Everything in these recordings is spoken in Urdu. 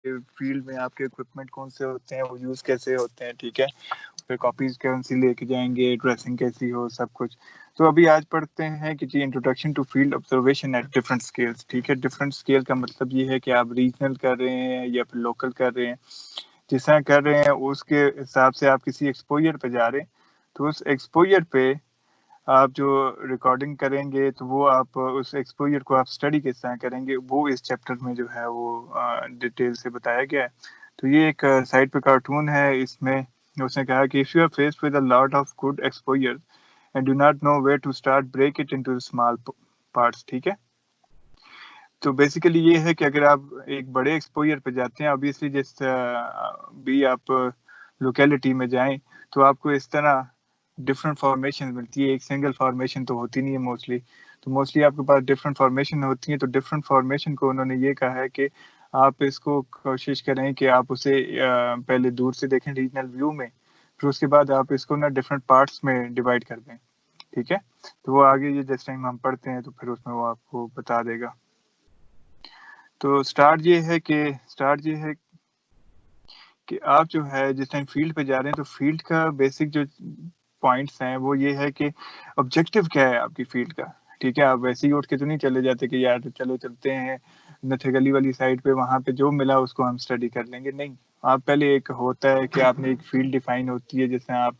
فیلڈ میں آپ کے اکوپمنٹ کون سے ہوتے ہیں, وہ یوز کیسے ہوتے ہیں, ٹھیک ہے, پھر کاپیز کون سی لے کے جائیں گے, ڈریسنگ کیسی ہو, سب کچھ. تو ابھی آج پڑھتے ہیں کہ جی introduction to field observation at different scales, ٹھیک ہے. ڈفرنٹ اسکیل کا مطلب یہ ہے کہ آپ ریجنل کر رہے ہیں یا پھر لوکل کر رہے ہیں. جس طرح کر رہے ہیں اس کے حساب سے آپ کسی ایکسپوئر پہ جا رہے ہیں, تو اس ایکسپوئر پہ آپ جو ریکارڈنگ کریں گے تو وہ آپ اس ایکسپوئر کو آپ اسٹڈی کس طرح کریں گے, وہ اس چیپٹر میں جو ہے وہ ڈیٹیل سے بتایا گیا ہے. تو یہ ایک سائٹ پہ کارٹون ہے, اس میں اس نے کہا کہ if you are faced with a lot of good exposure and do not know where to start, break it into small parts, ٹھیک ہے. تو بیسیکلی یہ ہے کہ اگر آپ ایک بڑے ایکسپوئر پہ جاتے ہیں, obviously جس بھی آپ لوکیلٹی میں جائیں تو آپ کو اس طرح ڈفرینٹ فارمیشن ملتی ہے, ایک سنگل فارمیشن تو ہوتی نہیں ہے موسٹلی. تو موسٹلی آپ کے پاس ڈفرینٹ فارمیشن ہوتی ہیں. تو ڈفرینٹ فارمیشن کو انہوں نے یہ کہا ہے کہ آپ اس کو کوشش کریں کہ آپ اسے پہلے دور سے دیکھیں ریجنل ویو میں, پھر اس کے بعد آپ اس کو نا ڈفرینٹ پارٹس میں ڈیوائڈ کر دیں, ٹھیک ہے. تو وہ آگے یہ جس ٹائم ہم پڑھتے ہیں تو پھر اس میں وہ آپ کو بتا دے گا. تو سٹارٹ یہ ہے کہ آپ جو ہے جس ٹائم فیلڈ پہ جا رہے ہیں تو فیلڈ کا بیسک جو پوائنٹس ہیں وہ یہ ہے کہ آبجیکٹیو کیا ہے آپ کی فیلڈ کا, ٹھیک ہے. آپ ویسے ہی اٹھ کے تو نہیں چلے جاتے کہ یار چلو چلتے ہیں نتھے گلی والی سائڈ پہ, وہاں پہ جو ملا اس کو ہم اسٹڈی کر لیں گے. نہیں, آپ پہلے ایک ہوتا ہے کہ آپ نے ایک فیلڈ ڈیفائن ہوتی ہے. جیسے آپ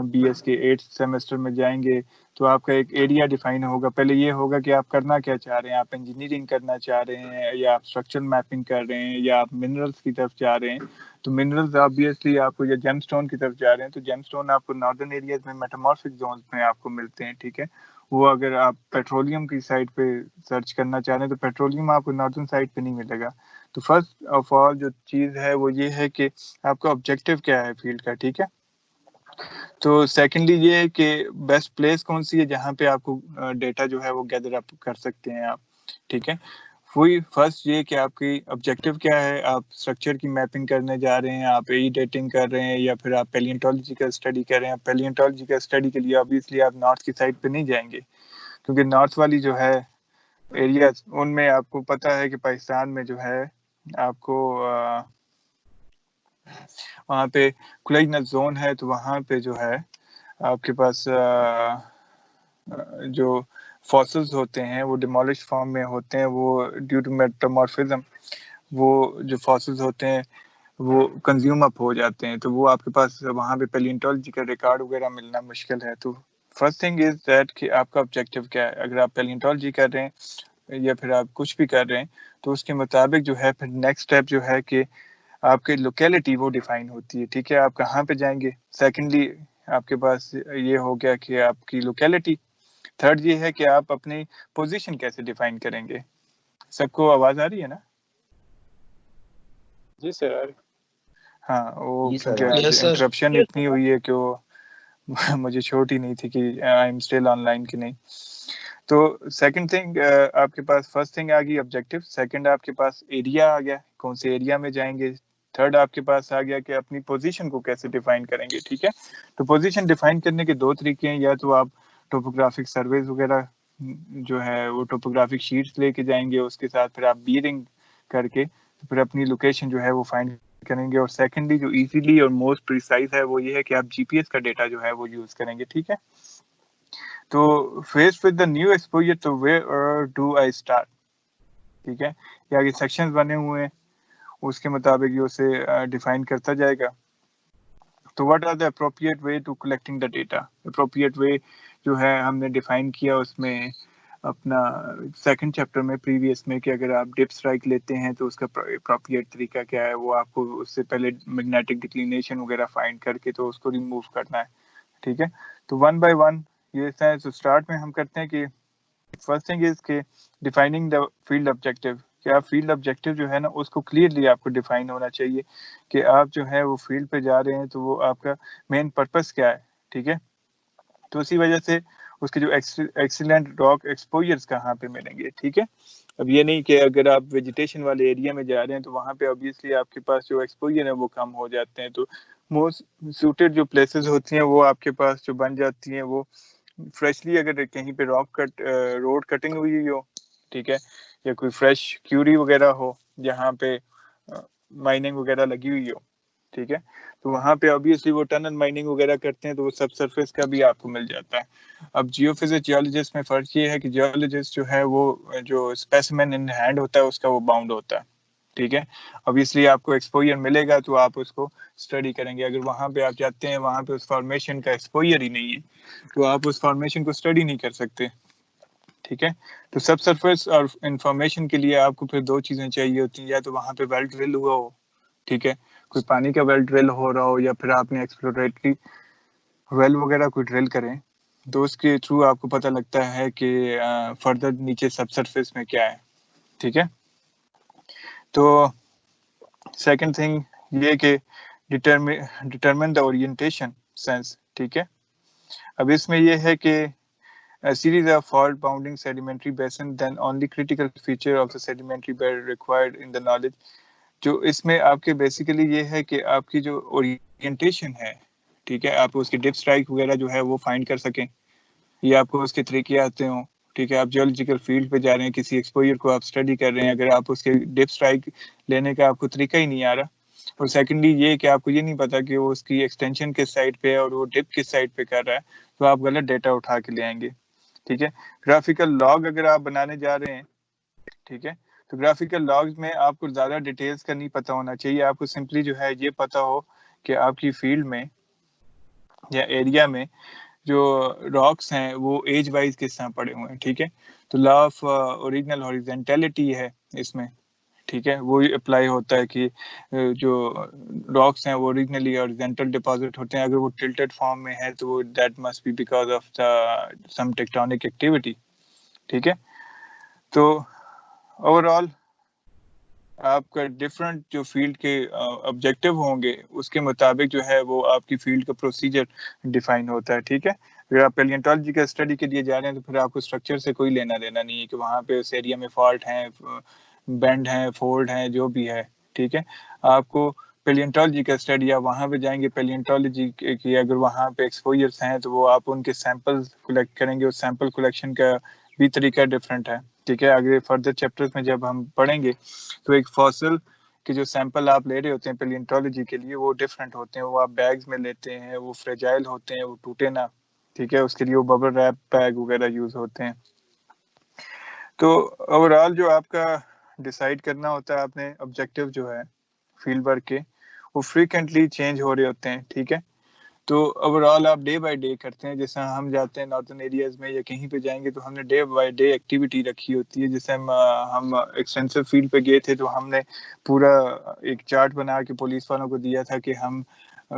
بی ایس کے 8 سیمسٹر میں جائیں گے تو آپ کا ایک ایریا ڈیفائن ہوگا. پہلے یہ ہوگا کہ آپ کرنا کیا چاہ رہے ہیں, آپ انجینئرنگ کرنا چاہ رہے ہیں یا آپ اسٹرکچرل میپنگ کر رہے ہیں یا آپ منرلس کی طرف جا رہے ہیں. تو منرلز آبویسلی آپ کو یا جیم اسٹون کی طرف جا رہے ہیں تو جیم اسٹون آپ کو ناردرن ایریاز میں میٹامورفک زونز میں آپ کو ملتے ہیں, ٹھیک ہے. وہ اگر آپ پیٹرولیم کی سائڈ پہ سرچ کرنا چاہ رہے ہیں تو پیٹرولیم آپ کو ناردرن سائڈ پہ نہیں ملے گا. تو فرسٹ آف آل جو چیز ہے وہ یہ ہے کہ آپ کا آبجیکٹیو کیا ہے فیلڈ کا, ٹھیک ہے. تو سیکنڈلی یہ ہے کہ بیسٹ پلیس کون سی ہے جہاں پہ آپ کو ڈیٹا جو ہے وہ گیدر اپ کر سکتے ہیں آپ, ٹھیک ہے. وہی فرسٹ یہ کہ آپ کی آبجیکٹیو کیا ہے, آپ اسٹرکچر کی میپنگ کرنے جا رہے ہیں, آپ ای ڈیٹنگ کر رہے ہیں یا پھر آپ پیلینٹولوجی کا اسٹڈی کر رہے ہیں. پیلینٹولوجی کا اسٹڈی کے لیے obviously آپ نارتھ کی سائڈ پہ نہیں جائیں گے, کیونکہ نارتھ والی جو ہے ایریاز ان میں آپ کو پتہ ہے کہ پاکستان میں جو ہے آپ کو وہاں پہ کلیجنل زون ہے, تو وہاں پہ جو ہے آپ کے پاس جو فاسلز ہوتے ہیں وہ ڈیمولش فارم میں ہوتے ہیں. وہ ڈیو ٹو میٹامورفزم وہ جو فاسلز ہوتے ہیں وہ کنزیوم اپ ہو جاتے ہیں. تو وہ آپ کے پاس وہاں پہ پیلینٹولوجی کا ریکارڈ وغیرہ ملنا مشکل ہے. تو فرسٹ تھنگ از دیٹ کہ آپ کا آبجیکٹیو کیا ہے. اگر آپ پیلینٹولوجی کر رہے ہیں یا پھر آپ کچھ بھی کر رہے ہیں تو اس کے مطابق جو ہے پھر نیکسٹ اسٹیپ جو ہے کہ آپ کی لوکیلٹی وہ ڈیفائن ہوتی ہے, ٹھیک ہے. آپ کہاں پہ جائیں گے. سیکنڈلی آپ کے پاس یہ ہو گیا کہ آپ کی لوکیلٹی. تھرڈ یہ ہے کہ آپ اپنی پوزیشن کیسے ڈیفائن کریں گے. سب کو آواز آ رہی ہے نا؟ جی سر. ہاں, وہ کیونکہ انٹرپشن اتنی ہوئی ہے کہ وہ مجھے چھوٹ ہی نہیں تھی کہ I am still on line کہ نہیں. تو سیکنڈ تھنگ آپ کے پاس فرسٹ تھنگ آ گئی آبجیکٹیو. سیکنڈ آپ کے پاس ایریا آ گیا, کون سے ایریا میں جائیں گے. تھرڈ آپ کے پاس آ گیا کہ اپنی پوزیشن کو کیسے ڈیفائن کریں گے, ٹھیک ہے. تو پوزیشن ڈیفائن کرنے کے دو طریقے ہیں, یا تو آپ ٹوپوگرافک سرویز وغیرہ جو ہے وہ ٹوپوگرافک شیٹس لے کے جائیں گے, اس کے ساتھ پھر آپ بیئرنگ کر کے پھر اپنی لوکیشن جو ہے وہ فائنڈ کریں گے. اور سیکنڈلی جو ایزیلی اور موسٹ پریسائز ہے وہ یہ ہے کہ آپ جی پی ایس کا ڈیٹا جو ہے وہ یوز کریں گے, ٹھیک ہے. تو face with the new exposure تو ویئر ڈو آئی اسٹارٹ, ٹھیک ہے. یہ آگے سیکشنز بنے ہوئے ہیں, اس کے مطابق یہ اسے ڈیفائن کرتا جائے گا. تو what are the appropriate way to collecting the data. Appropriate way جو ہے ہم نے ڈیفائن کیا اس میں اپنا سیکنڈ چیپٹر میں پریویس میں کہ اگر آپ ڈپ اسٹرائک لیتے ہیں تو اس کا اپروپریٹ طریقہ کیا ہے. وہ آپ کو اس سے پہلے میگنیٹک ڈکلینیشن وغیرہ فائنڈ کر کے تو اس کو ریموو کرنا ہے, ٹھیک ہے. تو ون بائی ون یہ ہے. تو اسٹارٹ میں ہم کرتے ہیں کہ فرسٹ تھنگ از کہ ڈیفائننگ دا فیلڈ آبجیکٹیو. کیا فیلڈ آبجیکٹیو جو ہے نا اس کو کلیئرلی آپ کو ڈیفائن ہونا چاہیے کہ آپ جو ہے وہ فیلڈ پہ جا رہے ہیں تو وہ آپ کا مین پرپس کیا ہے, ٹھیک ہے. تو اسی وجہ سے اس کے جو ایکسیلنٹ راک ایکسپوجرز کہاں پہ ملیں گے, ٹھیک ہے. اب یہ نہیں کہ اگر آپ ویجیٹیشن والے ایریا میں جا رہے ہیں تو وہاں پہ obviously آپ کے پاس جو ایکسپوجر ہے وہ کم ہو جاتے ہیں. تو موسٹ سوٹیڈ جو پلیسز ہوتی ہیں وہ آپ کے پاس جو بن جاتی ہیں وہ فریشلی اگر کہیں پہ راک کٹ روڈ کٹنگ ہوئی ہو, ٹھیک ہے, یا کوئی فریش کیوری وغیرہ ہو جہاں پہ مائننگ وغیرہ لگی ہوئی ہو, ٹھیک ہے, تو وہاں پہ obviously وہ ٹنل مائننگ وغیرہ کرتے ہیں تو وہ سب سرفیس کا بھی آپ کو مل جاتا ہے. اب جیو فزکس جیولوجسٹ میں فرق یہ ہے کہ جیولوجسٹ جو ہے وہ جو اسپیسیمن ان ہینڈ ہوتا ہے اس کا وہ باؤنڈ ہوتا ہے, ٹھیک ہے. obviously آپ کو ایکسپوئر ملے گا تو آپ اس کو اسٹڈی کریں گے. اگر وہاں پہ آپ جاتے ہیں وہاں پہ اس فارمیشن کا ایکسپوئر ہی نہیں ہے تو آپ اس فارمیشن کو اسٹڈی نہیں کر سکتے, ٹھیک ہے. تو سب سرفیس اور انفارمیشن کے لیے آپ کو پھر دو چیزیں چاہیے ہوتی ہیں, یا تو وہاں پہ ویل ڈرل ہوا ہو, ٹھیک ہے, کوئی پانی کا ویل ڈرل ہو رہا ہو, یا پھر آپ نے ایکسپلوریٹری ویل وغیرہ کوئی ڈرل کریں تو اس کے تھرو آپ کو پتہ لگتا ہے کہ فردر نیچے سب سرفیس میں کیا ہے, ٹھیک ہے. تو سیکنڈ تھنگ یہ کہ ڈٹرمن دا اورینٹیشن سینس, ٹھیک ہے. اب اس میں یہ ہے کہ a series of fault bounding sedimentary basin, then only critical feature of the sedimentary bed required in the knowledge. جو اس میں آپ کے بیسیکلی یہ ہے کہ آپ کی جو اورینٹیشن ہے, ٹھیک ہے, آپ اس کی ڈپ اسٹرائک وغیرہ جو ہے وہ فائنڈ کر سکیں, یا آپ کو اس کے طریقے آتے ہوں, ٹھیک ہے. آپ جیولوجیکل فیلڈ پہ جا رہے ہیں, کسی ایکسپوئر کو آپ اسٹڈی کر رہے ہیں, اگر آپ اس کے ڈپ اسٹرائک لینے کا آپ کو طریقہ ہی نہیں آ رہا, اور سیکنڈلی یہ کہ آپ کو یہ نہیں پتا کہ وہ اس کی ایکسٹینشن کس سائڈ پہ ہے اور وہ ڈپ کس سائڈ پہ کر رہا ہے, تو آپ غلط ڈیٹا اٹھا کے لے آئیں گے, ٹھیک ہے. گرافیکل لاگ اگر آپ بنانے جا رہے ہیں, ٹھیک ہے, تو گرافیکل لاگز میں آپ کو زیادہ ڈیٹیلز کا نہیں پتا ہونا چاہیے. آپ کو سمپلی جو ہے یہ پتا ہو کہ آپ کی فیلڈ میں یا ایریا میں جو راکس ہیں وہ ایج وائز کس طرح پڑے ہوئے ہیں, ٹھیک ہے. تو لا آف اوریجنل ہاریزونٹیلٹی ہے اس میں, ٹھیک ہے, وہ اپلائی ہوتا ہے کہ جو راکس ہیں وہ اوریجنلی ہاریزونٹل ڈپازٹ ہوتے ہیں. اگر وہ ٹلٹڈ فارم میں ہے تو that must be because of some tectonic activity, ٹھیک ہے. تو اوور آل آپ کا ڈفرینٹ جو فیلڈ کے آبجیکٹیو ہوں گے اس کے مطابق جو ہے وہ آپ کی فیلڈ کا پروسیجر ڈیفائن ہوتا ہے, ٹھیک ہے. اگر آپ پیلینٹالوجی کا اسٹڈی کے لیے جا رہے ہیں تو پھر آپ کو اسٹرکچر سے کوئی لینا دینا نہیں ہے کہ وہاں پہ اس ایریا میں فالٹ ہیں, بینڈ ہیں, فولڈ ہیں, جو بھی ہے, ٹھیک ہے. آپ کو پیلینٹالوجی کا اسٹڈی, یا وہاں پہ جائیں گے پیلینٹالوجی کی, اگر وہاں پہ ایکسپوئرس ہیں تو وہ آپ ان کے سیمپل کلیکٹ کریں گے. اس سیمپل کلیکشن کا بھی طریقہ ڈفرینٹ ہے, ٹھیک ہے. آگے فردر چیپٹرز میں جب ہم پڑھیں گے تو ایک فاسل کے جو سیمپل آپ لے رہے ہوتے ہیں پیلینٹالوجی کے لیے وہ ڈفرینٹ ہوتے ہیں. وہ آپ بیگز میں لیتے ہیں, وہ فریجائل ہوتے ہیں, وہ ٹوٹے نہ, ٹھیک ہے. اس کے لیے وہ ببل ریپ بیگ وغیرہ یوز ہوتے ہیں. تو اوور آل جو آپ کا ڈیسائیڈ کرنا ہوتا ہے آپ نے آبجیکٹیو جو ہے فیلڈ ورک کے, وہ فریکوینٹلی چینج ہو رہے ہوتے ہیں, ٹھیک ہے. تو اوور آل آپ ڈے بائی ڈے کرتے ہیں. جیسے ہم جاتے ہیں ناردرن ایریاز میں یا کہیں پہ جائیں گے تو ہم نے ڈے بائی ڈے ایکٹیویٹی رکھی ہوتی ہے. جیسے ہم ایکسٹینسو فیلڈ پہ گئے تھے تو ہم نے پورا ایک چارٹ بنا کے پولیس والوں کو دیا تھا کہ ہم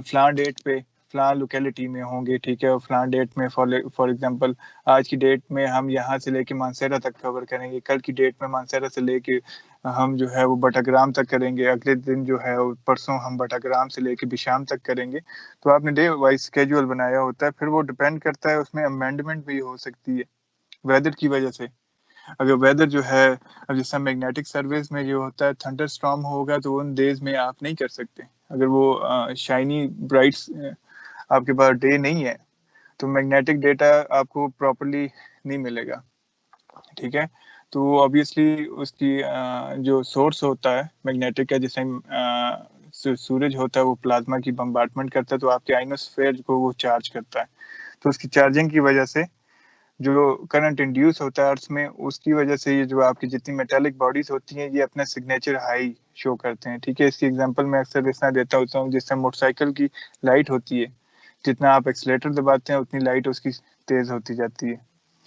فلاں ڈیٹ پہ فلاں لوکیلٹی میں ہوں گے, ٹھیک ہے. اور فلاں ڈیٹ میں فار ایگزامپل آج کی ڈیٹ میں ہم یہاں سے لے کے مانسیرا تک کور کریں گے, کل کی ڈیٹ میں مانسیرا سے لے کے ہم جو ہے وہ بٹاگرام تک کریں گے, اگلے دن جو ہے پرسوں ہم بٹاگرام سے لے کے بشام تک کریں گے. تو آپ نے ڈے وائز اسکیجول بنایا ہوتا ہے. پھر وہ ڈپینڈ کرتا ہے, اس میں امینڈمنٹ بھی ہو سکتی ہے ویدر کی وجہ سے. اگر ویدر جو ہے, اب جیسا میگنیٹک سروس میں جو ہوتا ہے تھنڈر اسٹارم ہوگا تو ان ڈیز میں آپ نہیں کر سکتے. اگر وہ شائنی برائٹ آپ کے پاس ڈے نہیں ہے تو میگنیٹک ڈیٹا آپ کو پراپرلی نہیں ملے گا, ٹھیک ہے. تو obviously اس کی جو سورس ہوتا ہے میگنیٹک کا, جیسے سورج ہوتا ہے وہ پلازما کی بمبارڈمنٹ کرتا ہے تو آپ کے آئنوسفیئر کو وہ چارج کرتا ہے. تو اس کی چارجنگ کی وجہ سے جو کرنٹ انڈیوس ہوتا ہے ارتھ میں, اس کی وجہ سے یہ جو آپ کی جتنی میٹالک باڈیز ہوتی ہیں یہ اپنا سگنیچر ہائی شو کرتے ہیں, ٹھیک ہے. اس کی ایگزامپل میں اکثر اس طرح دیتا ہوتا ہوں, جس سے موٹر سائیکل کی لائٹ ہوتی ہے, جتنا آپ ایکسیلیٹر دباتے ہیں اتنی لائٹ اس کی تیز ہوتی جاتی ہے,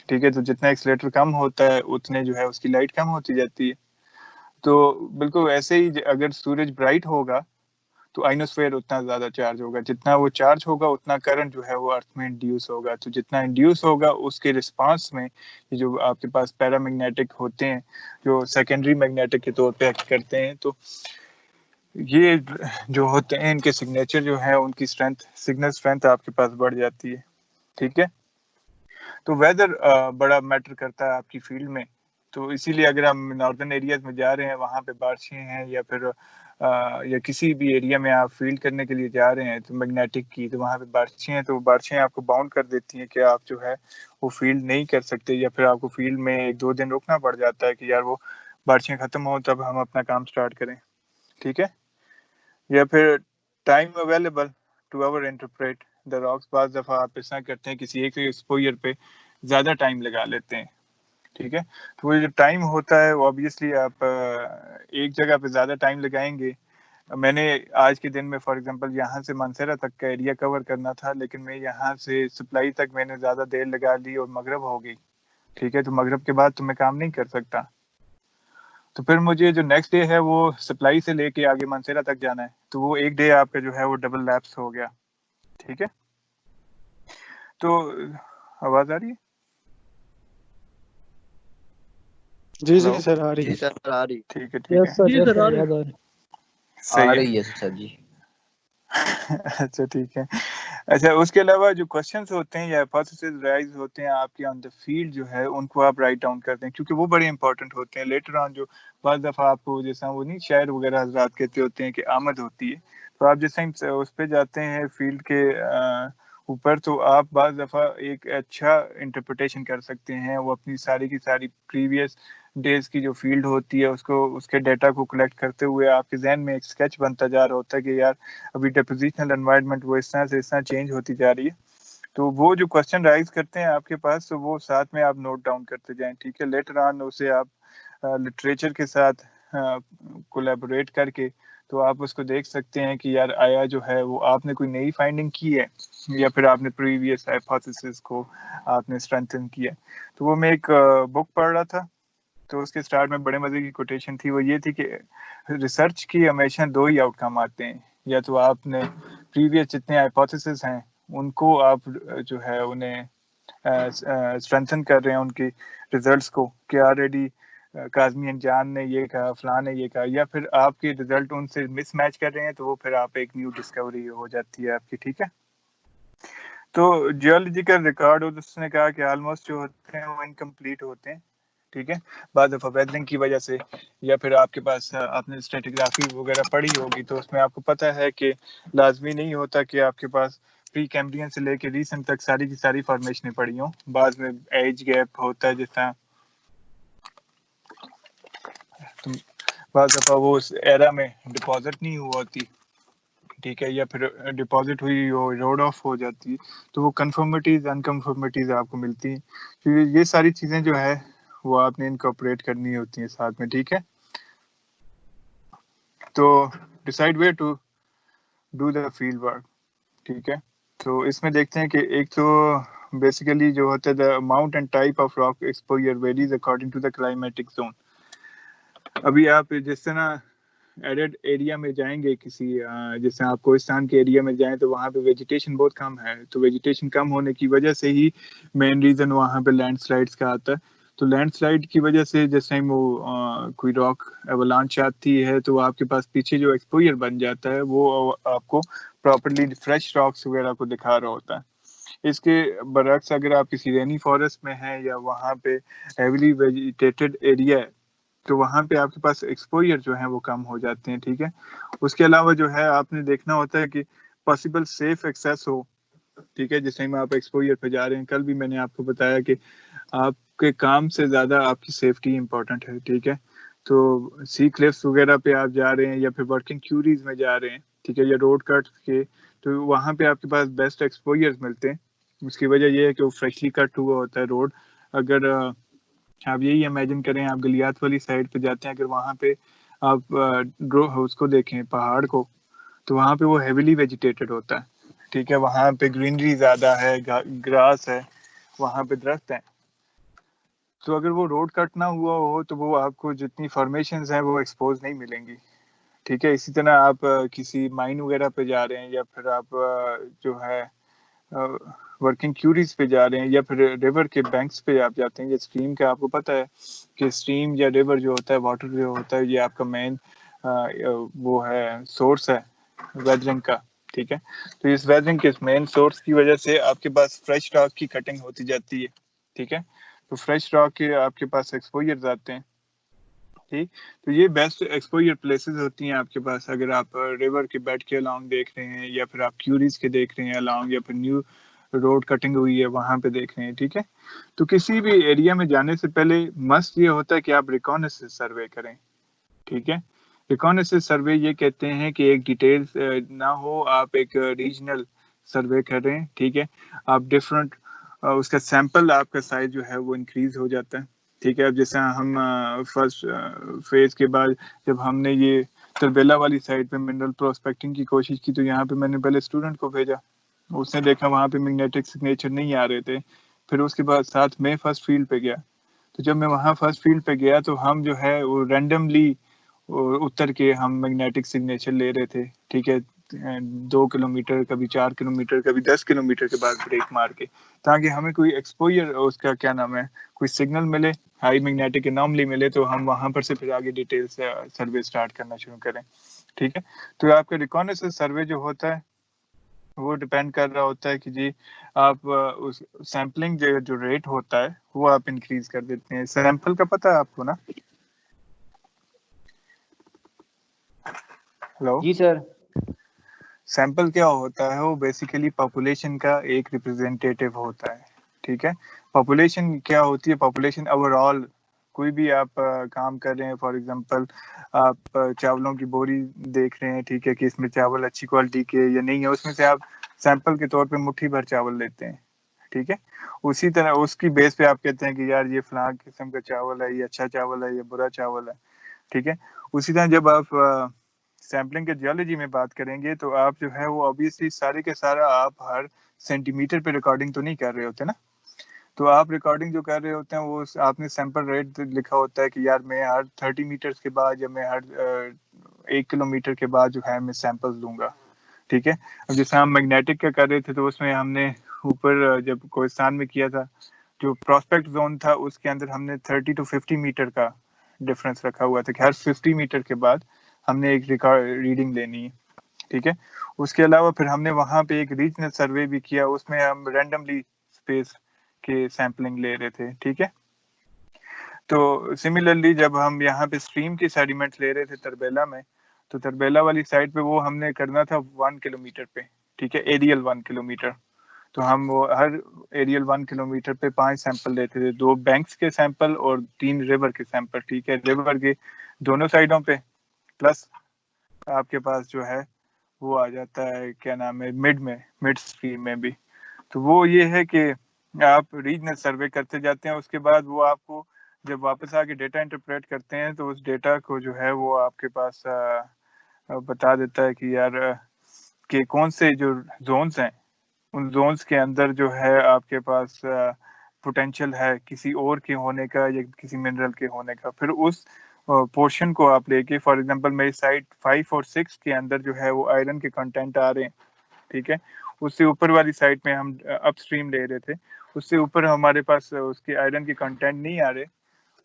ٹھیک ہے. تو جتنا ایکسیلیٹر کم ہوتا ہے اتنے جو ہے اس کی لائٹ کم ہوتی جاتی ہے. تو بالکل ایسے ہی اگر سورج برائٹ ہوگا تو آئنوسفیئر اتنا زیادہ چارج ہوگا, جتنا وہ چارج ہوگا اتنا کرنٹ جو ہے وہ ارتھ میں انڈیوس ہوگا. تو جتنا انڈیوس ہوگا اس کے رسپانس میں جو آپ کے پاس پیرا میگنیٹک ہوتے ہیں جو سیکنڈری میگنیٹک کے طور پہ ایکٹ کرتے ہیں, تو یہ جو ہوتے ہیں ان کے سگنیچر جو ہے ان کی اسٹرینتھ, سگنل اسٹرینتھ آپ کے پاس بڑھ جاتی ہے, ٹھیک ہے. تو ویدر بڑا میٹر کرتا ہے آپ کی فیلڈ میں. تو اسی لیے اگر ہم ناردرن ایریاز میں جا رہے ہیں, وہاں پہ بارشیں ہیں, یا پھر یا کسی بھی ایریا میں آپ فیلڈ کرنے کے لیے جا رہے ہیں تو میگنیٹک کی, تو وہاں پہ بارشیں ہیں, تو بارشیں آپ کو باؤنڈ کر دیتی ہیں کہ آپ جو ہے وہ فیلڈ نہیں کر سکتے, یا پھر آپ کو فیلڈ میں 1-2 دن رکنا پڑ جاتا ہے کہ یار وہ بارشیں ختم ہوں تب ہم اپنا کام سٹارٹ کریں, ٹھیک ہے. یا پھر time available to over interpret the rocks. بعض دفعہ آپ ایسا کرتے ہیں کسی ایک ایکسپوئر پہ زیادہ ٹائم لگا لیتے ہیں, ٹھیک ہے. تو وہ جو ٹائم ہوتا ہے وہ آبویسلی آپ ایک جگہ پہ زیادہ ٹائم لگائیں گے. میں نے آج کے دن میں فار ایگزامپل یہاں سے مانسیرا تک کا ایریا کور کرنا تھا, لیکن میں یہاں سے سپلائی تک میں نے زیادہ دیر لگا لی اور مغرب ہو گئی, ٹھیک ہے. تو مغرب کے بعد تو میں کام نہیں کر سکتا, تو پھر مجھے جو نیکسٹ ڈے ہے وہ سپلائی سے لے کے آگے مانسیرا تک جانا ہے, تو وہ ایک ڈے آپ کا جو ہے وہ ڈبل لیپس ہو گیا, ٹھیک ہے. تو آواز آ رہی ہے؟ جی جی سر آ رہی ہے. سر آ رہی. ٹھیک ہے ٹھیک ہے, جی سر آ رہی آ رہی ہے سر جی. اچھا ٹھیک ہے. اچھا اس کے علاوہ جو کوشچنس ہوتے ہیں یا ہائپوتھیسز رائز ہوتے ہیں آپ کے آن دا فیلڈ جو ہے ان کو آپ رائٹ ڈاؤن کرتے ہیں, کیونکہ وہ بڑے امپورٹنٹ ہوتے ہیں لیٹر آن. جو بعض دفعہ آپ کو جیسا وہ نہیں شاعر وغیرہ حضرات کہتے ہوتے ہیں کہ آمد ہوتی ہے, تو آپ جس ٹائم اس پہ جاتے ہیں فیلڈ کے اوپر, تو آپ بعض دفعہ ایک اچھا انٹرپریٹیشن کر سکتے ہیں. وہ اپنی ساری کی ساری پریویس ڈیز کی جو فیلڈ ہوتی ہے اس کو, اس کے ڈیٹا کو کلیکٹ کرتے ہوئے آپ کے ذہن میں ایک اسکیچ بنتا جا رہا ہوتا ہے کہ یار ابھی ڈپوزیشنل انوائرمنٹ وہ اس طرح سے اس طرح چینج ہوتی جا رہی ہے. تو وہ جو کوشچن رائز کرتے ہیں آپ کے پاس, تو وہ ساتھ میں آپ نوٹ ڈاؤن کرتے جائیں, ٹھیک ہے. لیٹر آن اسے آپ لٹریچر کے ساتھ کولیبوریٹ کر کے تو آپ اس کو دیکھ سکتے ہیں کہ یار آیا جو ہے وہ آپ نے کوئی نئی فائنڈنگ کی ہے یا پھر آپ نے پریویس ہائپوتھیسس کو آپ نے اسٹرینتھن کیا. تو وہ میں ایک بک پڑھ رہا تھا, تو اس کے سٹارٹ میں بڑے مزے کی کوٹیشن تھی. وہ یہ تھی کہ ریسرچ کی ہمیشہ دو ہی آؤٹ کم آتے ہیں, یا تو آپ نے پریویس جتنے ہائپوتھیسز ہیں ان کو آپ جو ہے انہیں اسٹرینتھن کر رہے ہیں ان کی ریزلٹس کو, کہ آلریڈی کاظمی انجان نے یہ کہا, فلاں نے یہ کہا, یا پھر آپ کے ریزلٹ ان سے مس میچ کر رہے ہیں, تو وہ پھر آپ ایک نیو ڈسکوری ہو جاتی ہے آپ کی, ٹھیک ہے. تو جیولوجیکل ریکارڈ اس نے کہا کہ آلموسٹ جو ہوتے ہیں وہ انکمپلیٹ ہوتے ہیں, ٹھیک ہے. بعض دفعہ ویدرنگ کی وجہ سے, یا پھر آپ کے پاس آپ نے اسٹریٹیگرافی وغیرہ پڑھی ہوگی, تو اس میں آپ کو پتہ ہے کہ لازمی نہیں ہوتا کہ آپ کے پاس پری کیمبرین سے لے کے ریسنٹ تک ساری کی ساری فارمیشنیں پڑی ہوں. بعض میں ایج گیپ ہوتا ہے, جس طرح بعض دفعہ وہ اس ایرا میں ڈپازٹ نہیں ہوا ہوتی, ٹھیک ہے, یا پھر ڈپازٹ ہوئی ہو روڈ آف ہو جاتی, تو وہ کنفرمیٹیز انکنفرمیٹیز آپ کو ملتی ہیں. تو یہ ساری چیزیں جو ہے وہ آپ نے انکارپوریٹ کرنی ہوتی ہیں ساتھ میں, ٹھیک ہے. تو decide where to do the field work, ٹھیک ہے. تو اس میں دیکھتے ہیں کہ ایک تو بیسیکلی جو ہوتا ہے the amount and type of rock exposure varies according to the climatic zone. ابھی آپ جس طرح ایڈڈ ایریا میں جائیں گے کسی جس طرح آپ کوہستان کے ایریا میں جائیں تو وہاں پہ ویجیٹیشن بہت کم ہے, تو ویجیٹیشن کم ہونے کی وجہ سے ہی مین ریزن وہاں پہ لینڈ سلائڈس کا آتا ہے. تو لینڈ سلائڈ کی وجہ سے جس ٹائم وہ کوئی راک ایولانچ آتی ہے تو آپ کے پاس پیچھے جو ایکسپوجر بن جاتا ہے وہ آپ کو پراپرلی فریش راکس وغیرہ کو دکھا رہا ہوتا ہے. اس کے برعکس اگر آپ کسی رینی فارسٹ میں ہیں یا وہاں پہ ہیویلی ویجیٹیٹڈ ایریا ہے تو وہاں پہ آپ کے پاس ایکسپوجر جو ہیں وہ کم ہو جاتے ہیں, ٹھیک ہے. اس کے علاوہ جو ہے آپ نے دیکھنا ہوتا ہے کہ پاسبل سیف ایکسیس ہو, ٹھیک ہے. جس ٹائم آپ ایکسپوجر پہ جا رہے ہیں, کل بھی میں نے آپ کو بتایا کہ آپ کے کام سے زیادہ آپ کی سیفٹی امپورٹنٹ ہے, ٹھیک ہے. تو سی کلفس وغیرہ پہ آپ جا رہے ہیں یا پھر ورکنگ کیوریز میں جا رہے ہیں, ٹھیک ہے, یا روڈ کٹ کے, تو وہاں پہ آپ کے پاس بیسٹ ایکسپوجر ملتے ہیں. اس کی وجہ یہ ہے کہ وہ فریشلی کٹ ہوا ہوتا ہے روڈ. اگر آپ یہی امیجن کریں آپ گلیات والی سائڈ پہ جاتے ہیں, اگر وہاں پہ آپ اس کو دیکھیں پہاڑ کو, تو وہاں پہ وہ ہیویلی ویجیٹیٹڈ ہوتا ہے, ٹھیک ہے. وہاں پہ گرینری زیادہ ہے, گراس ہے, وہاں پہ درخت ہیں. تو اگر وہ روڈ کٹ نہ ہوا ہو تو وہ آپ کو جتنی فارمیشنز ہیں وہ ایکسپوز نہیں ملیں گی, ٹھیک ہے. اسی طرح آپ کسی مائن وغیرہ پہ جا رہے ہیں یا پھر آپ جو ہے ورکنگ کیوریز پہ جا رہے ہیں یا پھر ریور کے بینکس پہ آپ جاتے ہیں یا اسٹریم کا, آپ کو پتہ ہے کہ اسٹریم یا ریور جو ہوتا ہے, واٹر جو ہوتا ہے, یہ آپ کا مین وہ ہے سورس ہے ویدرنگ کا, ٹھیک ہے. تو اس ویدرنگ کے مین سورس کی وجہ سے آپ کے پاس فریش راک کی کٹنگ ہوتی جاتی ہے, ٹھیک ہے. تو فریش راک کے آپ کے پاس ایکسپوجرز آتے ہیں, ٹھیک. تو یہ بیسٹ ایکسپوجر پلیسز ہوتی ہیں آپ کے پاس اگر آپ ریور کے بیڈ کے along دیکھ رہے ہیں یا پھر آپ کیوریز کے دیکھ رہے ہیں along, یا پھر نیو روڈ کٹنگ ہوئی ہے وہاں پہ دیکھ رہے ہیں, ٹھیک ہے. تو کسی بھی ایریا میں جانے سے پہلے مسٹ یہ ہوتا ہے کہ آپ ریکانیسنس سروے کریں, ٹھیک ہے. ریکونیسنس سروے یہ کہتے ہیں کہ ایک ڈیٹیلز نہ ہو، آپ ایک ریجنل سروے کر رہے ہیں، ٹھیک ہے، آپ ڈفرنٹ اس کا سیمپل آپ کا سائز جو ہے وہ انکریز ہو جاتا ہے، ٹھیک ہے. اب جیسے ہم فرسٹ فیز کے بعد جب ہم نے یہ تربیلا والی سائٹ پہ منرل پروسپیکٹنگ کی کوشش کی، تو یہاں پہ میں نے پہلے اسٹوڈنٹ کو بھیجا، اس نے دیکھا وہاں پہ میگنیٹک سگنیچر نہیں آ رہے تھے. پھر اس کے بعد ساتھ میں فرسٹ فیلڈ پہ گیا، تو جب میں وہاں فرسٹ فیلڈ پہ گیا تو ہم جو ہے وہ رینڈملی اتر کے ہم میگنیٹک سگنیچر لے رہے تھے، ٹھیک ہے، 2 کلومیٹر، کبھی 4 کلومیٹر، کبھی 10 کلومیٹر کے بعد بریک مار کے، تاکہ ہمیں کوئی ایکسپوجر اس کا کیا نام ہے کوئی سگنل ملے، ہائی میگنیٹک انوملی ملے، تو ہم وہاں پر سے پھر آگے ڈیٹیل سے سروے اسٹارٹ کرنا شروع کریں، ٹھیک ہے. تو آپ کا ریکونیسنس سروے جو ہوتا ہے وہ ڈپینڈ کر رہا ہوتا ہے کہ جی آپ اس سیمپلنگ جو ریٹ ہوتا ہے وہ آپ انکریز کر دیتے ہیں. سیمپل کا پتہ ہے آپ کو نا؟ ہلو جی سر. سیمپل کیا ہوتا ہے؟ وہ بیسیکلی پاپولیشن کا ایک ریپرزینٹیٹیو ہوتا ہے، ٹھیک ہے. پاپولیشن کیا ہوتی ہے؟ پاپولیشن اوور آل کوئی بھی آپ کام کر رہے ہیں، فار ایگزامپل آپ چاولوں کی بوری دیکھ رہے ہیں، ٹھیک ہے، کہ اس میں چاول اچھی کوالٹی کے یا نہیں ہے، اس میں سے آپ سیمپل کے طور پہ مٹھی بھر چاول لیتے ہیں، ٹھیک ہے. اسی طرح اس کی بیس پہ آپ کہتے ہیں کہ یار یہ فلاں قسم کا چاول ہے، یہ اچھا چاول ہے، یہ برا چاول ہے، ٹھیک ہے. اسی طرح جب آپ سیمپلنگ کے جیولوجی میں بات کریں گے تو آپ جو ہے وہ obviously سارے کے سارا آپ ہر سینٹی میٹر پہ ریکارڈنگ تو نہیں کر رہے ہوتے نا. تو آپ ریکارڈنگ جو کر رہے ہوتے ہیں وہ آپ نے سیمپل ریٹ لکھا ہوتا ہے کہ یار میں ہر 30 میٹرز کے بعد یا میں ہر 1 کلومیٹر کے بعد جو ہے میں سیمپل دوں گا، ٹھیک ہے. اب جیسے ہم میگنیٹک کا کر رہے تھے تو اس میں ہم نے اوپر جب کوہستان میں کیا تھا، جو پراسپیکٹ زون تھا اس کے اندر ہم نے 30 to 50 میٹر کا ڈفرنس رکھا ہوا تھا کہ ہر 50 میٹر کے بعد ہم نے ایک ریڈنگ لینی ہے، ٹھیک ہے. اس کے علاوہ پھر ہم نے وہاں پہ ایک ریجنل سروے بھی کیا، اس میں ہم رینڈملی اسپیس کے سیمپلنگ لے رہے تھے، ٹھیک ہے. تو سملرلی جب ہم یہاں پہ اسٹریم کی سیڈیمنٹ لے رہے تھے تربیلا میں، تو تربیلا والی سائڈ پہ وہ ہم نے کرنا تھا 1 کلومیٹر پہ، ٹھیک ہے، ایریل 1 کلومیٹر. تو ہم وہ ہر ایریل 1 کلومیٹر پہ 5 سیمپل لیتے تھے، 2 بینکس کے سیمپل اور 3 ریور کے سیمپل، ٹھیک ہے. ریور کے دونوں سائڈوں پہ پلس آپ کے پاس جو ہے وہ آ جاتا ہے کیا نام ہے مڈ اسٹریم میں بھی. تو وہ یہ ہے کہ آپ ریجنل سروے کرتے جاتے ہیں، اس کے بعد وہ آپ کو جب واپس آ کے ڈیٹا انٹرپریٹ کرتے ہیں تو اس ڈیٹا کو جو ہے وہ آپ کے پاس بتا دیتا ہے کہ یار کہ کون سے جو زونز ہیں ان زونز کے اندر جو ہے آپ کے پاس پوٹینشیل ہے کسی اور کے ہونے کا یا کسی منرل کے ہونے کا. پھر اس پورشن کو آپ لے کے، فار ایگزامپل میری سائٹ 5 اور 6 کے اندر جو ہے وہ آئرن کے کنٹینٹ آ رہے ہیں، ٹھیک ہے. اس سے اوپر والی سائٹ میں ہم اپ اسٹریم لے رہے تھے، اس سے اوپر ہمارے پاس اس کے آئرن کے کنٹینٹ نہیں آ رہے،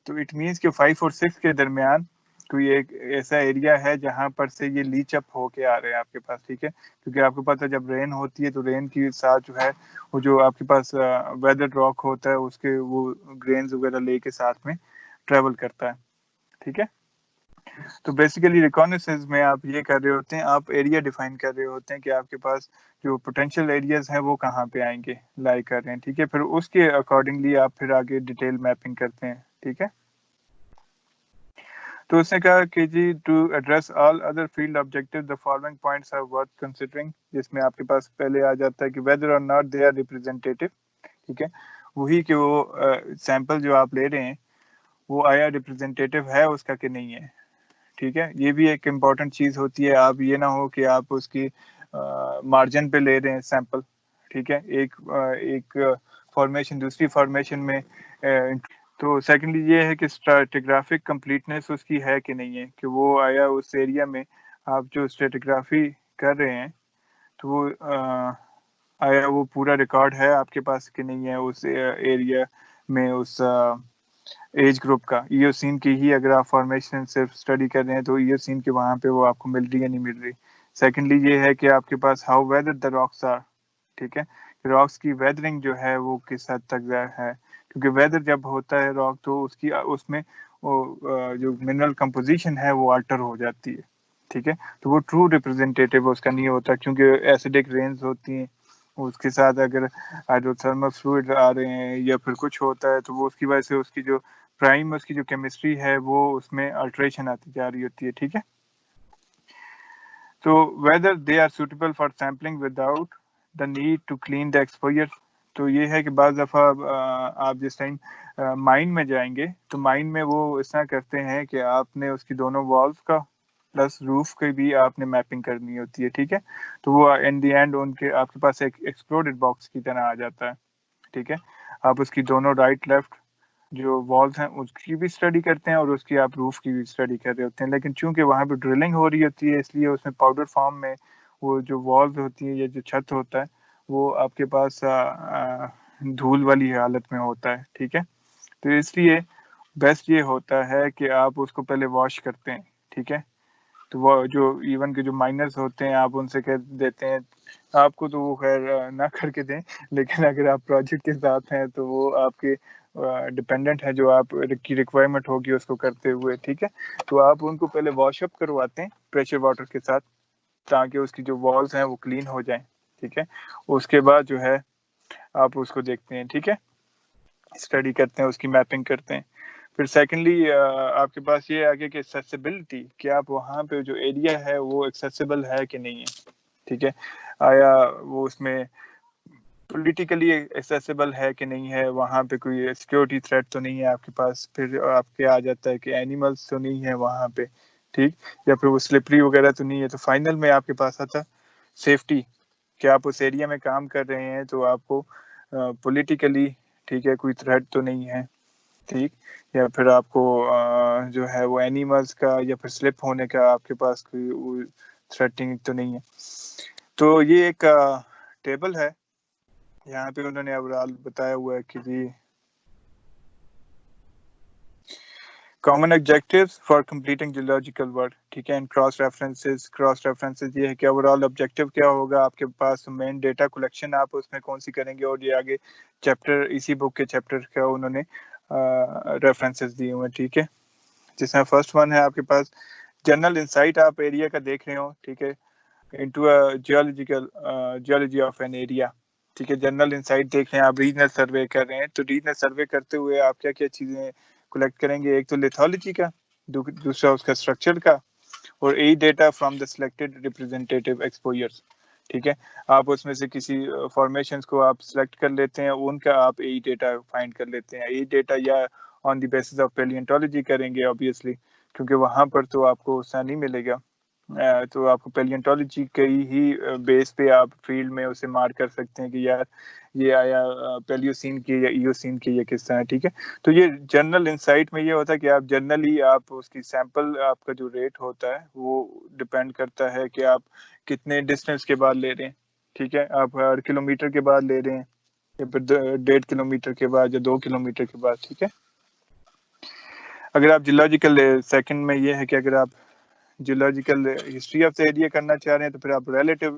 تو اٹ مینس کہ 5 اور 6 کے درمیان کوئی ایک ایسا ایریا ہے جہاں پر سے یہ لیچ اپ ہو کے آ رہے ہیں آپ کے پاس، ٹھیک ہے. کیونکہ آپ کو پتہ جب رین ہوتی ہے تو رین کی ساتھ جو ہے وہ جو آپ کے پاس ویدر راک ہوتا ہے اس کے وہ گرینز وغیرہ لے کے ساتھ میں ٹریول کرتا ہے، ٹھیک ہے. تو بیسیکلی ریکونیسنس میں آپ یہ کر رہے ہوتے ہیں، آپ ایریا ڈیفائن کر رہے ہوتے ہیں کہ آپ کے پاس جو پوٹینشیل ایریاز ہیں وہ کہاں پہ آئیں گے لائی کر رہے ہیں، ٹھیک ہے. پھر اس کے اکارڈنگلی آپ پھر آگے ڈیٹیل میپنگ کرتے ہیں، ٹھیک ہے. تو اس نے کہا کہ جی to address all other field objective the following points are worth considering, جس میں آپ کے پاس پہلے آ جاتا ہے کہ ویدر اور ناٹ دے آر ریپرزینٹیٹیو، ٹھیک ہے. وہی کہ وہ سیمپل جو آپ لے رہے ہیں وہ آیا ریپرزینٹیٹیو ہے اس کا کہ نہیں ہے، ٹھیک ہے. یہ بھی ایک امپورٹنٹ چیز ہوتی ہے، آپ یہ نہ ہو کہ آپ اس کی مارجن پہ لے رہے ہیں سیمپل، ٹھیک ہے، ایک فارمیشن دوسری فارمیشن میں. تو سیکنڈلی یہ ہے کہ اسٹریٹیگرافک کمپلیٹنس اس کی ہے کہ نہیں ہے، کہ وہ آیا اس ایریا میں آپ جو اسٹریٹیگرافی کر رہے ہیں تو وہ آیا وہ پورا ریکارڈ ہے آپ کے پاس کہ نہیں ہے اس ایریا میں اس ایج گروپ کا. ایوسین کی ہی اگر آپ فارمیشن صرف اسٹڈی کر رہے ہیں تو ایوسین کے وہاں پہ وہ آپ کو مل رہی ہے نہیں مل رہی. سیکنڈلی یہ ہے کہ آپ کے پاس how weather the rocks are, ٹھیک ہے، راکس کی ویدرنگ جو ہے وہ کس حد تک ہے، کیونکہ ویدر جب ہوتا ہے راک تو اس میں جو منرل کمپوزیشن ہے وہ آلٹر ہو جاتی ہے، ٹھیک ہے. تو وہ ٹرو ریپرزینٹیٹیو اس کا نہیں ہوتا، کیونکہ ایسیڈک رینز ہوتی ہیں، اس کے ساتھ اگر ہائیڈروتھرمل فلوئڈ آ رہے ہیں یا پھر کچھ ہوتا ہے تو وہ اس کی وجہ سے اس کی جو پرائم اس کی جو کیمسٹری ہے وہ اس میں الٹریشن آتی جا رہی ہوتی ہے، ٹھیک ہے. So whether they are suitable for sampling without the need to clean the exposure. تو یہ ہے کہ بعض دفعہ آپ جس ٹائم مائن میں جائیں گے تو مائن میں وہ اس طرح کرتے ہیں کہ آپ نے اس کی دونوں والز کا پلس روف کی بھی آپ نے میپنگ کرنی ہوتی ہے, ٹھیک ہے. تو وہ ان دی اینڈ ان کے آپ کے پاس ایک ایکسپلوڈڈ باکس کی طرح آ جاتا ہے, ٹھیک ہے. آپ اس کی دونوں رائٹ لیفٹ جو والز ہیں اس کی بھی اسٹڈی کرتے ہیں اور اس کی آپ روف کی بھی اسٹڈی کر رہے ہوتے ہیں, لیکن چونکہ وہاں پہ ڈرلنگ ہو رہی ہوتی ہے اس لیے اس میں پاؤڈر فارم میں وہ جو والز ہوتی ہیں یا جو چھت ہوتا ہے وہ آپ کے پاس دھول والی حالت میں ہوتا ہے, ٹھیک ہے. تو اس لیے بیسٹ یہ ہوتا ہے کہ آپ اس کو پہلے واش کرتے ہیں, ٹھیک ہے. تو وہ جو ایون کے جو مائنرز ہوتے ہیں آپ ان سے کہہ دیتے ہیں, آپ کو تو وہ خیر نہ کر کے دیں, لیکن اگر آپ پروجیکٹ کے ساتھ ہیں تو وہ آپ کے ڈپینڈنٹ ہے جو آپ کی ریکوائرمنٹ ہوگی اس کو کرتے ہوئے, ٹھیک ہے. تو آپ ان کو پہلے واش اپ کرواتے ہیں پریشر واٹر کے ساتھ تاکہ اس کی جو والز ہیں وہ کلین ہو جائیں, ٹھیک ہے. اس کے بعد جو ہے آپ اس کو دیکھتے ہیں, ٹھیک ہے, اسٹڈی کرتے ہیں, اس کی میپنگ کرتے ہیں. پھر سیکنڈلی آپ کے پاس یہ آگے کہ ایکسیسیبلٹی, کہ آپ وہاں پہ جو ایریا ہے وہ ایکسیسیبل ہے کہ نہیں ہے, ٹھیک ہے. آیا وہ اس میں پولیٹیکلی ایکسیسیبل ہے کہ نہیں ہے, وہاں پہ کوئی سیکورٹی تھریٹ تو نہیں ہے آپ کے پاس. پھر آپ کے آ جاتا ہے کہ اینیملس تو نہیں ہے وہاں پہ, ٹھیک, یا پھر وہ سلپری وغیرہ تو نہیں ہے. تو فائنل میں آپ کے پاس آتا سیفٹی, کہ آپ اس ایریا میں کام کر رہے ہیں تو آپ کو پولیٹیکلی, ٹھیک ہے, کوئی تھریٹ تو نہیں ہے, ٹھیک, یا پھر آپ کو جو ہے وہ اینیملس کا یا پھر سلپ ہونے کا آپ کے پاس کوئی تھریٹنگ تو نہیں ہے. تو یہ ایک ٹیبل ہے یہاں پہ انہوں نے اوورال بتایا ہوا ہے کہ جی common objectives for completing geological work, ٹھیک ہے. اینڈ کراس ریفرنسز یہ ہے کہ اوورال آبجیکٹیو کیا ہوگا آپ کے پاس. مین ڈیٹا کلیکشن آپ اس میں کون سی کریں گے, اور یہ آگے چیپٹر اسی بک کے چیپٹر کا انہوں نے ریفرنسز دیے ہوئے ہیں, ٹھیک ہے. جس میں فرسٹ ون ہے آپ کے پاس جنرل انسائٹ, آپ ایریا کا دیکھ رہے ہو, ٹھیک ہے, into geology of an area, ٹھیک ہے. جنرل انسائٹ دیکھ رہے ہیں آپ, ریجنل سروے کر رہے ہیں, تو ریجنل سروے کرتے ہوئے آپ کیا کیا چیزیں کلیکٹ کریں گے. ایک تو لیتھولوجی کا, دوسرا اس کا اسٹرکچر کا, اور a data from the selected representative exposures, ٹھیک ہے. آپ اس میں سے کسی فارمیشنز کو آپ سلیکٹ کر لیتے ہیں, ان کا آپ اے ڈیٹا فائنڈ کر لیتے ہیں. اے ڈیٹا یا آن دی بیسس آف پیلینٹولوجی کریں گے آبویسلی, کیونکہ وہاں پر تو آپ کو اسا نہیں ملے گا. تو آپ کو پیلینٹولوجی کے ہی بیس پہ آپ فیلڈ میں اسے مارک کر سکتے ہیں کہ یار یہ آیا پیلیوسین کی یا ایوسین کی یا کس طرح, ٹھیک ہے. تو یہ جنرل انسائٹ میں یہ ہوتا ہے کہ آپ جنرلی آپ اس کی سیمپل, آپ کا جو ریٹ ہوتا ہے وہ ڈپینڈ کرتا ہے کہ آپ کتنے ڈسٹینس کے بعد لے رہے ہیں, ٹھیک ہے. آپ 1 کلومیٹر کے بعد لے رہے ہیں یا پھر 1.5 کلومیٹر کے بعد یا 2 کلومیٹر کے بعد, ٹھیک ہے. اگر آپ جیولوجیکل سیکنڈ میں یہ ہے کہ اگر آپ geological history of the area کرنا چاہ رہے ہیں تو پھر آپ ریلیٹیو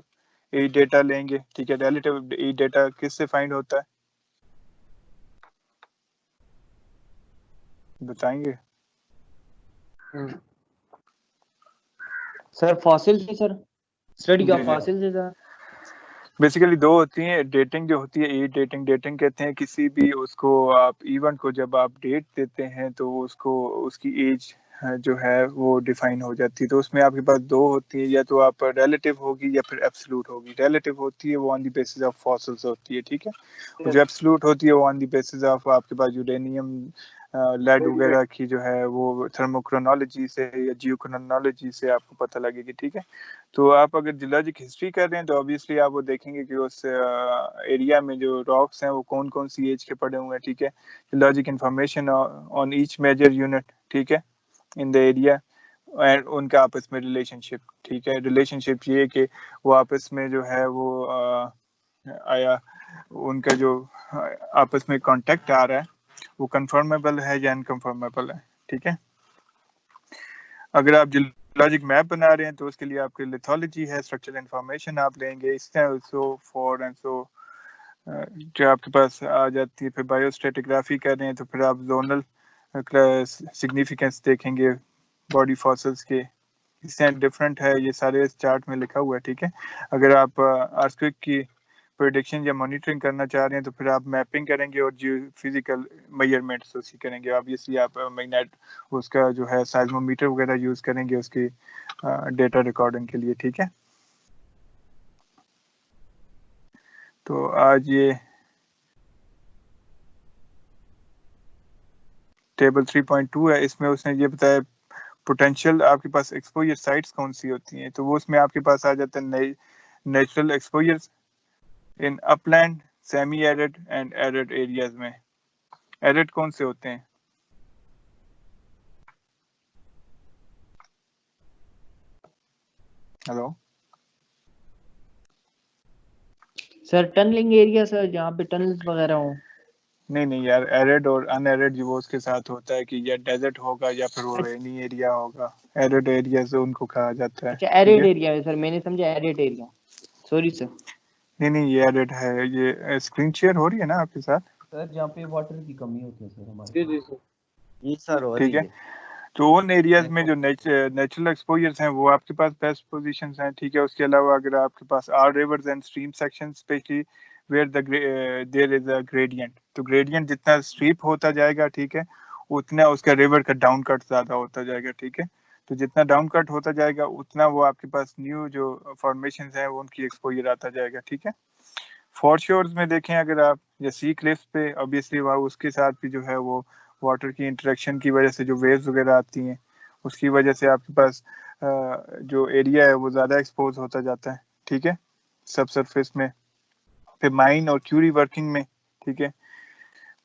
ای ڈیٹا لیں گے, ٹھیک ہے. ریلیٹیو ای ڈیٹا کس سے فائنڈ ہوتا ہے بتائیں گے سر؟ فاسل سے سر, اسٹڈی آف فاسل سے سر. بیسیکلی دو ہوتی ہیں. ڈیٹنگ جو ہوتی ہے ای ڈیٹنگ, ڈیٹنگ کہتے ہیں کسی بھی اس کو آپ ایونٹ کو جب آپ ڈیٹ دیتے ہیں تو اس کو اس کی ایج جو ہے وہ ڈیفائن ہو جاتی ہے. تو اس میں آپ کے پاس دو ہوتی ہیں, یا تو آپ ریلیٹیو ہوگی یا پھر ایبسلوٹ ہوگی. ریلیٹیو ہوتی ہے وہ آن دی بیسس آف فاسلز ہوتی ہے, ٹھیک ہے. جو ایبسلوٹ ہوتی ہے وہ آن دی بیسس آف آپ کے پاس یورینیم لیڈ وغیرہ کی جو ہے وہ تھرموکرونالوجی سے یا جیوکرونالوجی سے آپ کو پتہ لگے گی, ٹھیک ہے. تو آپ اگر جیولوجک ہسٹری کر رہے ہیں تو obviously آپ وہ دیکھیں گے کہ اس ایریا میں جو راکس ہیں وہ کون کون سی ایج کے پڑے ہوئے ہیں, ٹھیک ہے. Geologic information on each major unit, ٹھیک ہے, ان دا ایریا, اینڈ ان کا آپس میں ریلیشن شپ, ٹھیک ہے. ریلیشن شپ یہ کہ وہ آپس میں جو ہے وہ آیا ان کا جو آپس میں کانٹیکٹ آ رہا ہے وہ کنفرمیبل ہے یا انکنفرمیبل ہے, ٹھیک ہے. اگر آپ جیولوجک میپ بنا رہے ہیں تو اس کے لیے آپ کی لیتھولوجی ہے, اسٹرکچرل انفارمیشن آپ لیں گے, اس طرح سو فور اینڈ سو جو آپ کے پاس آ جاتی ہے. پھر بایو اسٹریٹیگرافی کر رہے ہیں تو پھر آپ زونل سگنیفیکینس دیکھیں گے باڈی فاسلز کے, اس سے ڈفرینٹ ہے. یہ سارے اس چارٹ میں لکھا ہوا ہے, ٹھیک ہے. اگر آپ ارتھکویک کی پریڈکشن یا مانیٹرنگ کرنا چاہ رہے ہیں تو پھر آپ میپنگ کریں گے اور جیو فزیکل میجرمنٹس اسی کریں گے. آبویسلی آپ میگنیٹ اس کا جو ہے سائزمومیٹر وغیرہ یوز کریں گے اس کی ڈیٹا ریکارڈنگ کے لیے. ٹھیک ہے, تو آج یہ ٹیبل 3.2 ہے. اس میں اس نے یہ بتایا پوٹینشیل آپ کے پاس ایکسپوجر سائٹس کون سی ہوتی ہیں. تو وہ اس میں آپ کے پاس آ جاتا ہے natural exposures in upland, semi arid and arid areas میں. ایرڈ کون سے ہوتے ہیں؟ Hello sir tunneling area sir, جہاں پہ ٹنلز وغیرہ ہوں. نہیں یار, ایرڈ اور ان ایرڈ جو اس کے ساتھ ہوتا ہے کہ یا ڈیزرٹ ہوگا یا پھر وہ رینی ایریا ہوگا. ایرڈ ایریا سے ان کو کہا جاتا ہے. اچھا ایرڈ ایریا ہے سر, میں نے سمجھا ایرڈ ایریا. Sorry sir. نہیں یہ ایرڈ ہے. یہ اسکرین شیئر ہو رہی ہے نا آپ کے ساتھ؟ سر جہاں پہ واٹر کی کمی ہوتی ہے سر ہمارے. جی جی سر. جی سر ہو ٹھیک رہی ہے, ہے. تو ان ایریاز میں جو نیچرل ایکسپوجرز ہیں وہ آپ کے پاس بیسٹ پوزیشنز ہیں. ٹھیک ہے, اس کے علاوہ اگر آپ کے پاس are rivers and stream section specially where there is a gradient, تو گریڈینٹ جتنا اسٹریپ ہوتا جائے گا, ٹھیک ہے, اتنا اس کا ریور کا ڈاؤن کٹ زیادہ ہوتا جائے گا. ٹھیک ہے, تو جتنا ڈاؤن کٹ ہوتا جائے گا اتنا وہ آپ کے پاس نیو جو فارمیشنز ہیں وہ ان کی ایکسپوجر آتا جائے گا. ٹھیک ہے, فور شورز میں دیکھیں اگر آپ, یا سی کلفس پہ obviously وہ اس کے ساتھ بھی جو ہے وہ واٹر کی انٹریکشن کی وجہ سے جو ویوز وغیرہ آتی ہیں اس کی وجہ سے آپ کے پاس جو ایریا ہے وہ زیادہ ایکسپوز ہوتا جاتا ہے. ٹھیک ہے, سب سرفیس میں. پھر مائن اور کیوری ورکنگ میں. ٹھیک ہے,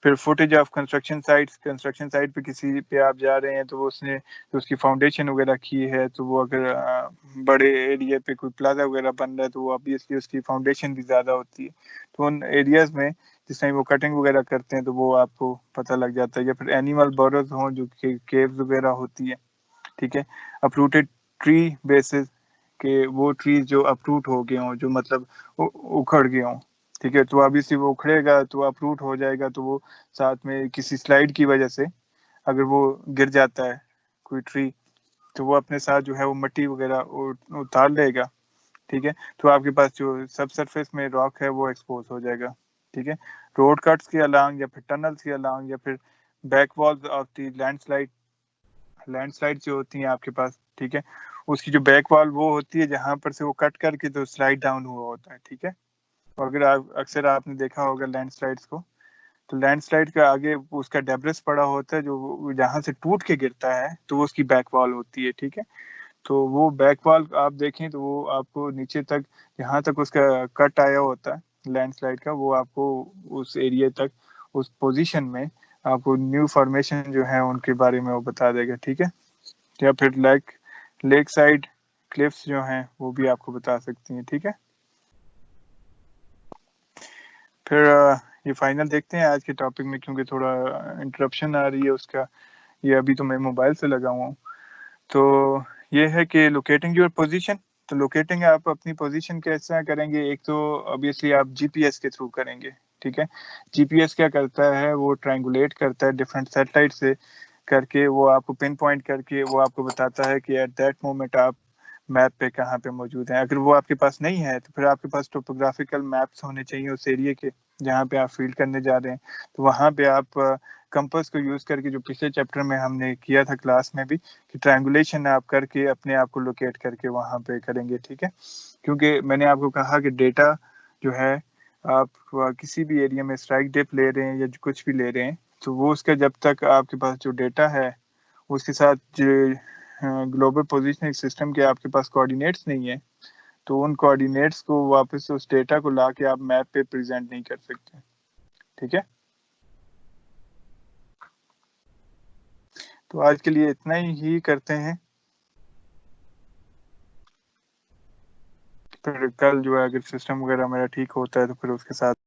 پھر footage of construction sites, construction site پہ کسی پہ آپ جا رہے ہیں تو وہ اس نے جو اس کی فاؤنڈیشن وغیرہ کی ہے, تو وہ اگر بڑے ایریا پہ کوئی پلازا وغیرہ بن رہا ہے تو وہ obviously اس کی فاؤنڈیشن بھی زیادہ ہوتی ہے. تو ان ایریاز میں جس میں وہ کٹنگ وغیرہ کرتے ہیں تو وہ آپ کو پتہ لگ جاتا ہے. یا پھر اینیمل بورز ہوں جو کہ کیوز وغیرہ ہوتی ہے. ٹھیک ہے, اپروٹیڈ ٹری بیسز کہ وہ ٹریز جو اپروٹ ہو گئے ہوں, جو مطلب اکھڑ گئے ہوں. ٹھیک ہے, تو ابھی سے وہ اکھڑے گا تو اپروٹ ہو جائے گا, تو وہ ساتھ میں کسی سلائیڈ کی وجہ سے اگر وہ گر جاتا ہے کوئی ٹری تو وہ اپنے ساتھ جو ہے وہ مٹی وغیرہ اتار لے گا. ٹھیک ہے, تو آپ کے پاس جو سب سرفیس میں راک ہے وہ ایکسپوز ہو جائے گا. ٹھیک ہے, روڈ کٹس کے الانگ یا پھر ٹنلز کے الانگ یا پھر back walls of the landslide جو ہوتی ہیں آپ کے پاس. ٹھیک ہے, اس کی جو بیک وال وہ ہوتی ہے جہاں پر سے وہ کٹ کر کے تو سلائڈ ڈاؤن ہوا ہوتا ہے. ٹھیک ہے, اور اگر اکثر آپ نے دیکھا ہوگا لینڈ سلائڈس کو, تو لینڈ سلائڈ کا آگے اس کا ڈیبرس پڑا ہوتا ہے جو جہاں سے ٹوٹ کے گرتا ہے تو وہ اس کی بیک وال ہوتی ہے. ٹھیک ہے, تو وہ بیک وال آپ دیکھیں تو وہ آپ کو نیچے تک جہاں تک اس کا کٹ آیا ہوتا ہے لینڈ سلائڈ کا, وہ آپ کو اس ایریا تک اس پوزیشن میں آپ کو نیو فارمیشن جو ہے ان کے بارے میں وہ بتا دے گا. ٹھیک ہے, یا پھر لیک سائڈ کلفس جو ہیں وہ بھی آپ کو بتا سکتی ہیں. ٹھیک ہے, پھر یہ فائنل دیکھتے ہیں آج کے ٹاپک میں, کیونکہ تھوڑا انٹرپشن آ رہی ہے اس کا. یہ ابھی تو میں موبائل سے لگا ہوا ہوں. تو یہ ہے کہ لوکیٹنگ یور پوزیشن. تو لوکیٹنگ آپ اپنی پوزیشن کیسا کریں گے؟ ایک تو obviously آپ جی پی ایس کے تھرو کریں گے. ٹھیک ہے, جی پی ایس کیا کرتا ہے, وہ ٹرائنگولیٹ کرتا ہے ڈفرینٹ سیٹلائٹ سے کر کے, وہ آپ کو پن پوائنٹ کر کے وہ آپ کو بتاتا ہے کہ ایٹ دیٹ مومنٹ آپ میپ پہ کہاں پہ موجود ہیں. اگر وہ آپ کے پاس نہیں ہے تو پھر آپ کے پاس ٹوپوگرافیکل میپس ہونے چاہیے اس ایریے کے جہاں پہ آپ فیلڈ کرنے جا رہے ہیں. تو وہاں پہ آپ کمپس کو یوز کر کے, جو پچھلے چیپٹر میں ہم نے کیا تھا کلاس میں بھی, کہ ٹرائنگولیشن آپ کر کے اپنے آپ کو لوکیٹ کر کے وہاں پہ کریں گے. ٹھیک ہے, کیونکہ میں نے آپ کو کہا کہ ڈیٹا جو ہے آپ کسی بھی ایریا میں اسٹرائک ڈپ لے رہے ہیں یا کچھ بھی لے رہے ہیں, تو وہ اس کا جب تک آپ کے پاس جو ڈیٹا ہے اس کے ساتھ جو گلوبل پوزیشننگ سسٹم کے آپ کے پاس کوآرڈینیٹس نہیں ہیں, تو ان کوآرڈینیٹس کو واپس اس ڈیٹا کو لا کے آپ میپ پہ پریزنٹ نہیں کر سکتے. ٹھیک ہے, تو آج کے لیے اتنا ہی کرتے ہیں. پھر کل جو ہے اگر سسٹم وغیرہ میرا ٹھیک ہوتا ہے تو پھر اس کے ساتھ